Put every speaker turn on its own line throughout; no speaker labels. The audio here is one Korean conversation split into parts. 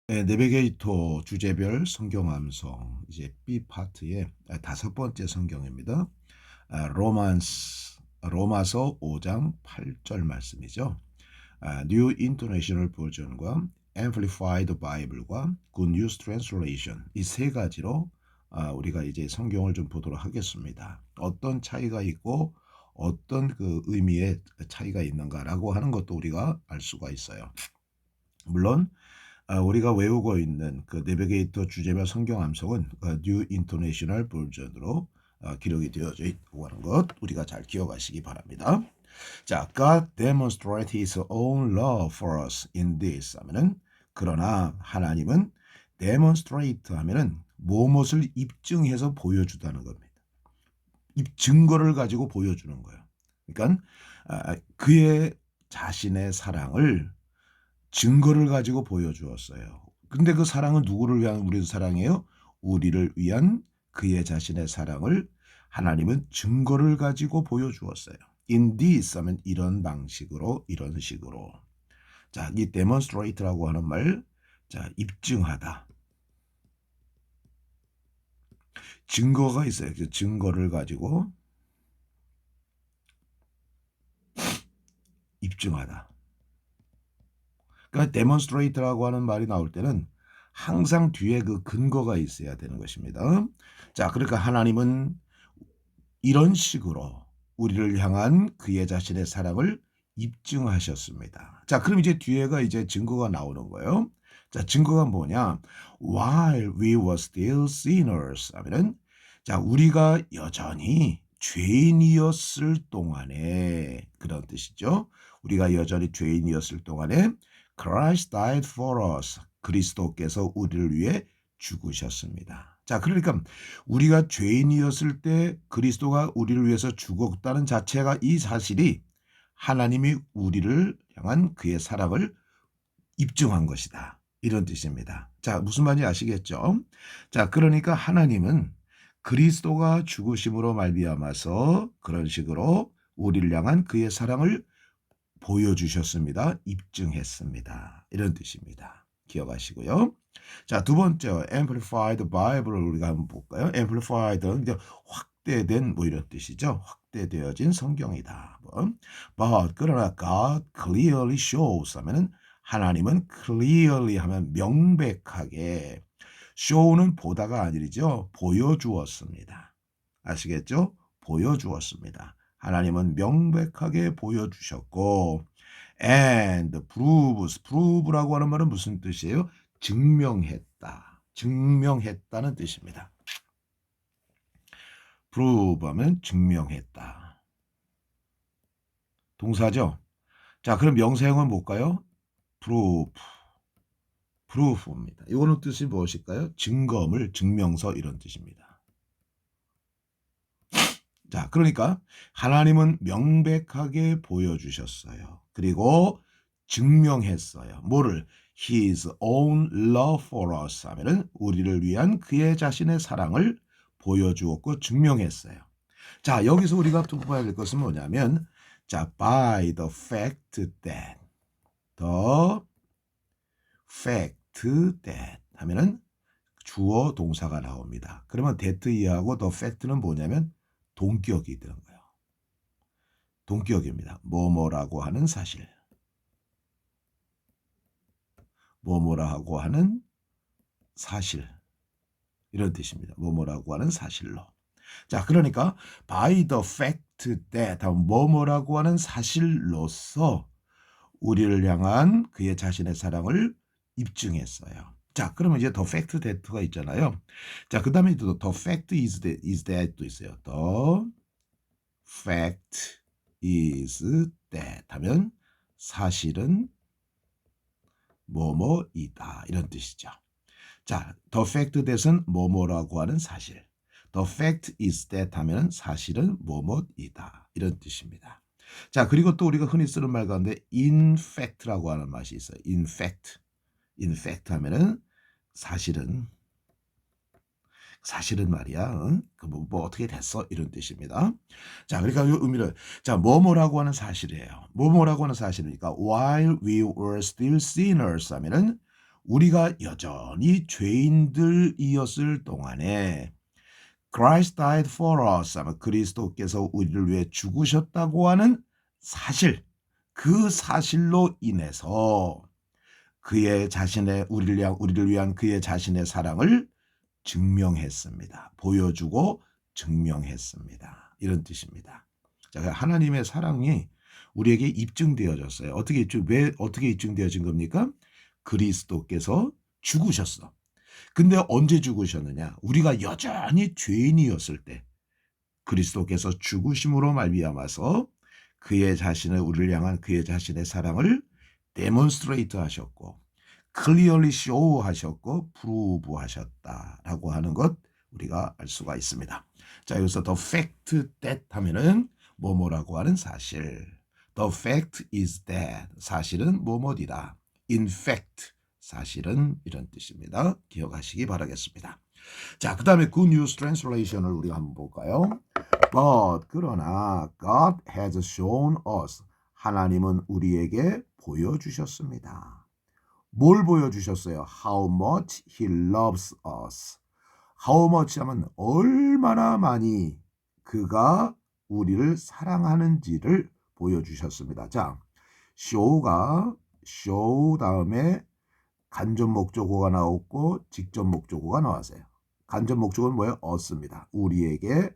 내비게이터 주제별 성경 암송 이제 B 파트의 다섯 번째 성경입니다. 로마서 5장 8절 말씀이죠. 뉴 인터내셔널 버전과 앰플리파이드 바이블과 굿 뉴스 트랜슬레이션 이 세 가지로 우리가 이제 성경을 좀 보도록 하겠습니다. 어떤 차이가 있고 어떤 그 의미의 차이가 있는가라고 하는 것도 우리가 알 수가 있어요. 물론 우리가 외우고 있는 그 내비게이터 주제별 성경 암송은 뉴 인터내셔널 버전으로 기록이 되어져 있다고 하는 것 우리가 잘 기억하시기 바랍니다. 자, God demonstrated His own love for us in this 하면은 그러나 하나님은 demonstrate 하면은 무엇을 입증해서 보여주다는 겁니다. 증거를 가지고 보여주는 거예요. 그러니까 그의 자신의 사랑을 증거를 가지고 보여주었어요. 근데 그 사랑은 누구를 위한 우리의 사랑이에요? 우리를 위한 그의 자신의 사랑을 하나님은 증거를 가지고 보여주었어요. In this 하면 이런 방식으로 이런 식으로. 자, 이 demonstrate라고 하는 말, 자 입증하다. 증거가 있어요. 그 증거를 가지고 입증하다. 그러니까 demonstrate라고 하는 말이 나올 때는 항상 뒤에 그 근거가 있어야 되는 것입니다. 자, 그러니까 하나님은 이런 식으로 우리를 향한 그의 자신의 사랑을 입증하셨습니다. 자, 그럼 이제 뒤에가 이제 증거가 나오는 거예요. 자, 증거가 뭐냐? While we were still sinners 하면은 자, 우리가 여전히 죄인이었을 동안에 그런 뜻이죠. 우리가 여전히 죄인이었을 동안에 Christ died for us. 그리스도께서 우리를 위해 죽으셨습니다. 자, 그러니까 우리가 죄인이었을 때 그리스도가 우리를 위해서 죽었다는 자체가 이 사실이 하나님이 우리를 향한 그의 사랑을 입증한 것이다. 이런 뜻입니다. 자, 무슨 말인지 아시겠죠? 자, 그러니까 하나님은 그리스도가 죽으심으로 말미암아서 그런 식으로 우리를 향한 그의 사랑을 보여주셨습니다. 입증했습니다. 이런 뜻입니다. 기억하시고요. 자, 두 번째 amplified Bible을 우리가 한번 볼까요? amplified는 이제 확대된 뭐 이런 뜻이죠. 확대되어진 성경이다. But 그러나 God clearly shows 하면은 하나님은 clearly 하면 명백하게 show는 보다가 아니죠. 보여주었습니다. 아시겠죠? 보여주었습니다. 하나님은 명백하게 보여주셨고 and prove라고 하는 말은 무슨 뜻이에요? 증명했다. 증명했다는 뜻입니다. prove 하면 증명했다. 동사죠? 자, 그럼 명사형은 뭘까요? prove. proof입니다. 이거는 뜻이 무엇일까요? 증거물, 증명서 이런 뜻입니다. 자, 그러니까 하나님은 명백하게 보여주셨어요. 그리고 증명했어요. 뭐를? His own love for us 하면은 우리를 위한 그의 자신의 사랑을 보여주었고 증명했어요. 자, 여기서 우리가 좀 봐야 될 것은 뭐냐면 자, by the fact that 하면은 주어 동사가 나옵니다. 그러면 that 이하고 the fact는 뭐냐면 동격이 되는 거예요. 동격입니다. 뭐뭐라고 하는 사실. 뭐뭐라고 하는 사실. 이런 뜻입니다. 뭐뭐라고 하는 사실로. 자, 그러니까 by the fact that 뭐뭐라고 하는 사실로서 우리를 향한 그의 자신의 사랑을 입증했어요. 자, 그러면 이제 the fact that가 있잖아요. 자, 그 다음에 또 the fact is that도 있어요. the fact is that 하면 사실은 뭐뭐이다 이런 뜻이죠. 자, the fact that은 뭐뭐라고 하는 사실. The fact is that 하면 사실은 뭐뭐이다 이런 뜻입니다. 자, 그리고 또 우리가 흔히 쓰는 말 가운데 in fact라고 하는 맛이 있어요. in fact. in fact 하면은 사실은 말이야. 응? 뭐 어떻게 됐어? 이런 뜻입니다. 자, 그러니까 이 의미를 자, 뭐뭐라고 하는 사실이에요. 뭐뭐라고 하는 사실이니까 while we were still sinners 하면은 우리가 여전히 죄인들이었을 동안에 Christ died for us 하면 그리스도께서 우리를 위해 죽으셨다고 하는 사실, 그 사실로 인해서 그의 자신의 우리를 위한 그의 자신의 사랑을 증명했습니다. 보여주고 증명했습니다. 이런 뜻입니다. 자, 하나님의 사랑이 우리에게 입증되어졌어요. 왜 어떻게 입증되어진 겁니까? 그리스도께서 죽으셨어. 근데 언제 죽으셨느냐? 우리가 여전히 죄인이었을 때 그리스도께서 죽으심으로 말미암아서 우리를 향한 그의 자신의 사랑을 데몬스트레이트 하셨고 clearly show 하셨고 prove 하셨다라고 하는 것 우리가 알 수가 있습니다. 자, 여기서 the fact that 하면은 뭐뭐라고 하는 사실. The fact is that 사실은 뭐뭐이다. In fact 사실은 이런 뜻입니다. 기억하시기 바라겠습니다. 자, 그 다음에 Good News Translation을 우리가 한번 볼까요? But 그러나 God has shown us 하나님은 우리에게 보여주셨습니다. 뭘 보여주셨어요? How much He loves us. How much 하면 얼마나 많이 그가 우리를 사랑하는지를 보여주셨습니다. 자, show 다음에 간접 목적어가 나왔고 직접 목적어가 나왔어요. 간접 목적어는 뭐예요? us입니다. 우리에게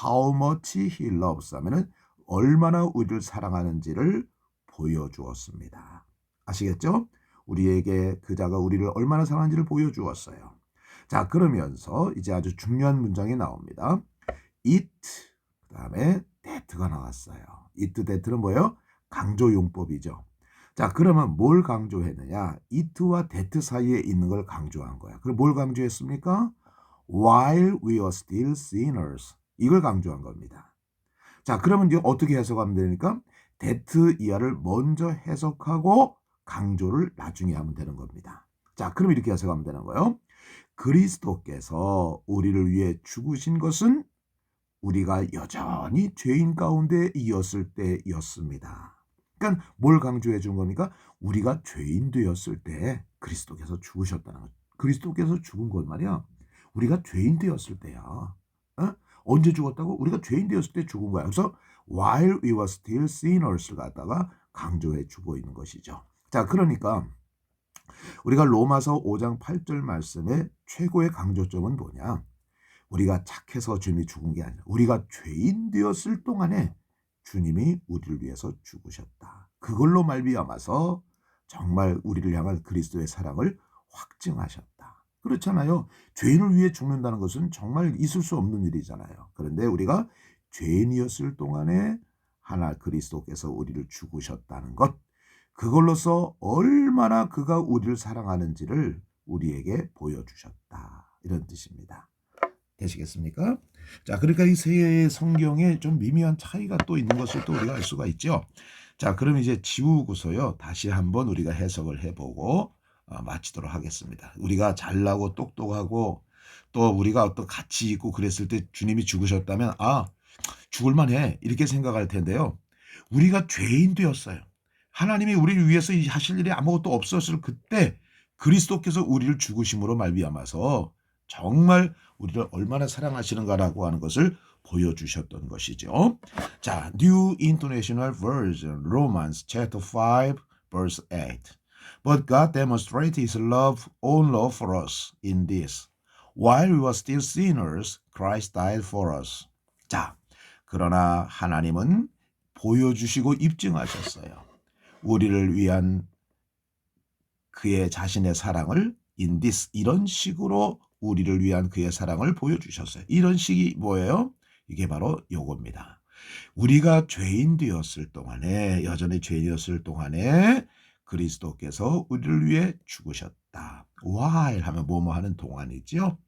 how much he loves 하면은 얼마나 우리를 사랑하는지를 보여주었습니다. 아시겠죠? 우리에게 그자가 우리를 얼마나 사랑하는지를 보여주었어요. 자, 그러면서 이제 아주 중요한 문장이 나옵니다. it 그 다음에 that가 나왔어요. it that는 뭐예요? 강조용법이죠. 자, 그러면 뭘 강조했느냐? it와 that 사이에 있는 걸 강조한 거야. 그럼 뭘 강조했습니까? While we are still sinners. 이걸 강조한 겁니다. 자, 그러면 이제 어떻게 해석하면 되니까? that 이하를 먼저 해석하고 강조를 나중에 하면 되는 겁니다. 자, 그럼 이렇게 해석하면 되는 거예요. 그리스도께서 우리를 위해 죽으신 것은 우리가 여전히 죄인 가운데 이었을 때였습니다. 그러니까 뭘 강조해 준 겁니까? 우리가 죄인 되었을 때 그리스도께서 죽으셨다는 거죠. 그리스도께서 죽은 것 말이야. 우리가 죄인 되었을 때야. 어? 언제 죽었다고? 우리가 죄인 되었을 때 죽은 거야. 그래서 while we were still sinners를 갖다가 강조해 주고 있는 것이죠. 자, 그러니까 우리가 로마서 5장 8절 말씀의 최고의 강조점은 뭐냐? 우리가 착해서 주님이 죽은 게 아니라 우리가 죄인 되었을 동안에 주님이 우리를 위해서 죽으셨다. 그걸로 말미암아서 정말 우리를 향한 그리스도의 사랑을 확증하셨다. 그렇잖아요. 죄인을 위해 죽는다는 것은 정말 있을 수 없는 일이잖아요. 그런데 우리가 죄인이었을 동안에 하나 그리스도께서 우리를 죽으셨다는 것, 그걸로서 얼마나 그가 우리를 사랑하는지를 우리에게 보여주셨다. 이런 뜻입니다. 되시겠습니까? 자, 그러니까 이 세 성경에 좀 미묘한 차이가 또 있는 것을 또 우리가 알 수가 있죠. 자, 그럼 이제 지우고서요. 다시 한번 우리가 해석을 해보고 마치도록 하겠습니다. 우리가 잘나고 똑똑하고 또 우리가 어떤 가치 있고 그랬을 때 주님이 죽으셨다면 죽을만해 이렇게 생각할 텐데요. 우리가 죄인 되었어요. 하나님이 우리를 위해서 하실 일이 아무것도 없었을 그때 그리스도께서 우리를 죽으심으로 말미암아서 정말 우리를 얼마나 사랑하시는가라고 하는 것을 보여주셨던 것이죠. 자, New International Version, Romans chapter 5, verse 8. But God demonstrated His love, own love for us in this. While we were still sinners, Christ died for us. 자, 그러나 하나님은 보여주시고 입증하셨어요. 우리를 위한 그의 자신의 사랑을 in this 이런 식으로 우리를 위한 그의 사랑을 보여주셨어요. 이런 식이 뭐예요? 이게 바로 요겁니다. 우리가 죄인 되었을 동안에 여전히 죄인이었을 동안에 그리스도께서 우리를 위해 죽으셨다. while 하면 뭐뭐 하는 동안이죠.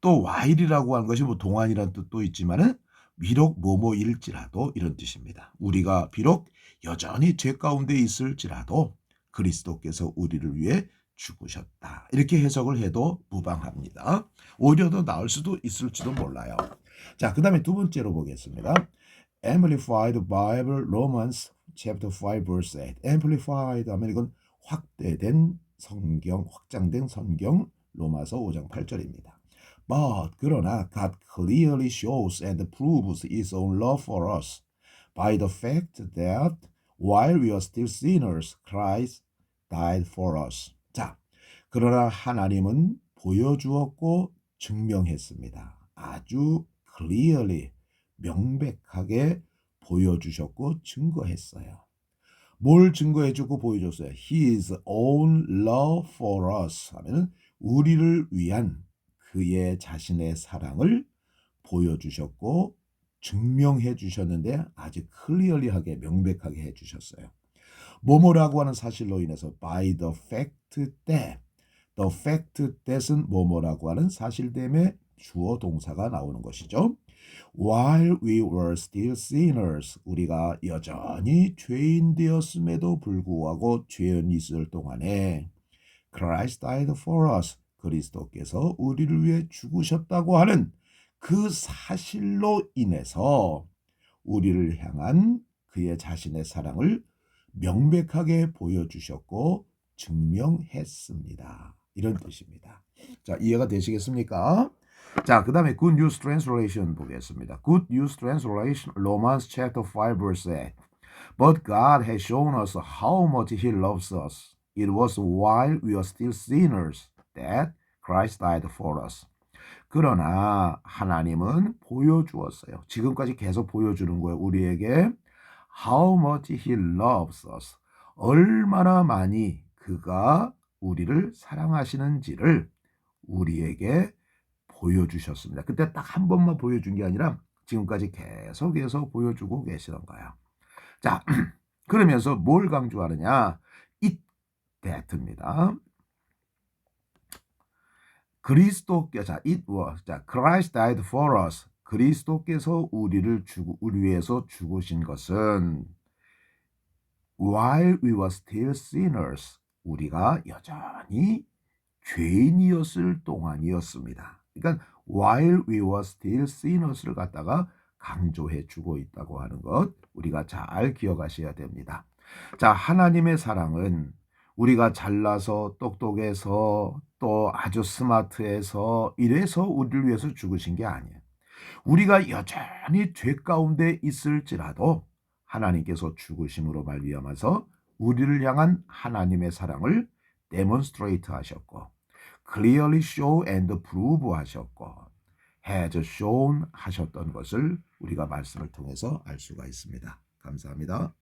또 while이라고 하는 것이 뭐 동안이라는 뜻도 있지만은 비록 뭐뭐일지라도 이런 뜻입니다. 우리가 비록 여전히 죄 가운데 있을지라도 그리스도께서 우리를 위해 죽으셨다. 이렇게 해석을 해도 무방합니다. 오히려 더 나을 수도 있을지도 몰라요. 자, 그 다음에 두 번째로 보겠습니다. Amplified Bible Romans chapter 5 verse 8. Amplified 하면 이건 확대된 성경 확장된 성경 로마서 5장 8절입니다. But 그러나 God clearly shows and proves his own love for us by the fact that while we are still sinners, Christ died for us. 자, 그러나 하나님은 보여주었고 증명했습니다. 아주 clearly 명백하게 보여주셨고 증거했어요. 뭘 증거해주고 보여줬어요? His own love for us 하면 우리를 위한 그의 자신의 사랑을 보여주셨고 증명해 주셨는데 아주 클리어리하게 명백하게 해주셨어요. 뭐뭐라고 하는 사실로 인해서 by the fact that the fact that은 뭐뭐라고 하는 사실됨의 주어 동사가 나오는 것이죠. While we were still sinners, 우리가 여전히 죄인 되었음에도 불구하고 죄인 있을 동안에 Christ died for us, 그리스도께서 우리를 위해 죽으셨다고 하는 그 사실로 인해서 우리를 향한 그의 자신의 사랑을 명백하게 보여주셨고 증명했습니다. 이런 뜻입니다. 자, 이해가 되시겠습니까? 자, 그 다음에 Good News Translation 보겠습니다. Good News Translation, Romans chapter 5 verse 8. But God has shown us how much He loves us. It was while we were still sinners that Christ died for us. 그러나 하나님은 보여주었어요. 지금까지 계속 보여주는 거예요. 우리에게 how much He loves us. 얼마나 많이 그가 우리를 사랑하시는지를 우리에게 보여주셨습니다. 그때 딱 한 번만 보여준 게 아니라 지금까지 계속해서 보여주고 계시는 거예요. 자, 그러면서 뭘 강조하느냐? it that입니다. 그리스도께서 it was 자 Christ died for us. 그리스도께서 우리 위해서 죽으신 것은 while we were still sinners. 우리가 여전히 죄인이었을 동안이었습니다. 그러니까 while we were still sinners를 갖다가 강조해 주고 있다고 하는 것 우리가 잘 기억하셔야 됩니다. 자, 하나님의 사랑은 우리가 잘나서 똑똑해서 또 아주 스마트해서 이래서 우리를 위해서 죽으신 게 아니에요. 우리가 여전히 죄 가운데 있을지라도 하나님께서 죽으심으로 말미암아서 우리를 향한 하나님의 사랑을 demonstrate 하셨고 clearly show and prove 하셨고 has shown 하셨던 것을 우리가 말씀을 통해서 알 수가 있습니다. 감사합니다.